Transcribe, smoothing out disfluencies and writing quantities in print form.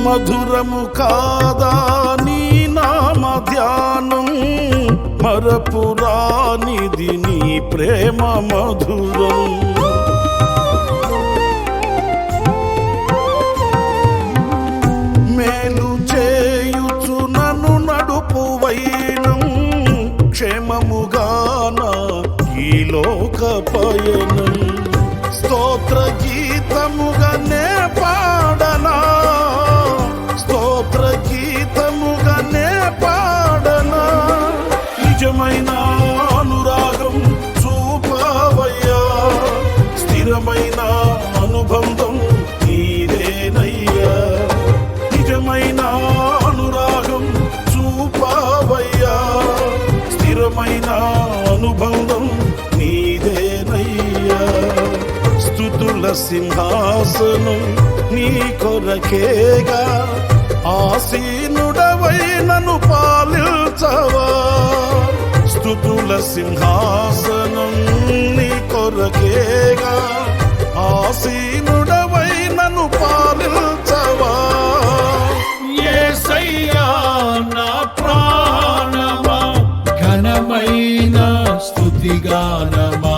మధురము కాదా నీ నామ ధ్యానం, మరపురానిది నీ ప్రేమ మధురం. మేలు చేయుచు నన్ను నడుపు వైనం, క్షేమముగాన ఈ లోక పయనం. స్తోత్ర గీతముగానే పాడనా, స్తోత్ర గీతముగానే పాడనా. నిజమైన అనురాగం చూపవయ్యా, స్థిరమైన అనుబంధం నీదేనయ్యా. నిజమైన అనురాగం చూపవయ్యా, స్థిరమైన అనుబంధం నీదేనయ్యా. స్తుతుల సింహాసనం నీ కొరకేగా, ఆసీనుడవై నన్ను పాలించవా. స్తుతుల సింహాసనం నీ కొరకేగా, ఆసీనుడవై నన్ను పాలించవా. యేసయ్యా నా ప్రాణమా, ఘనమైన స్తుతిగానమా.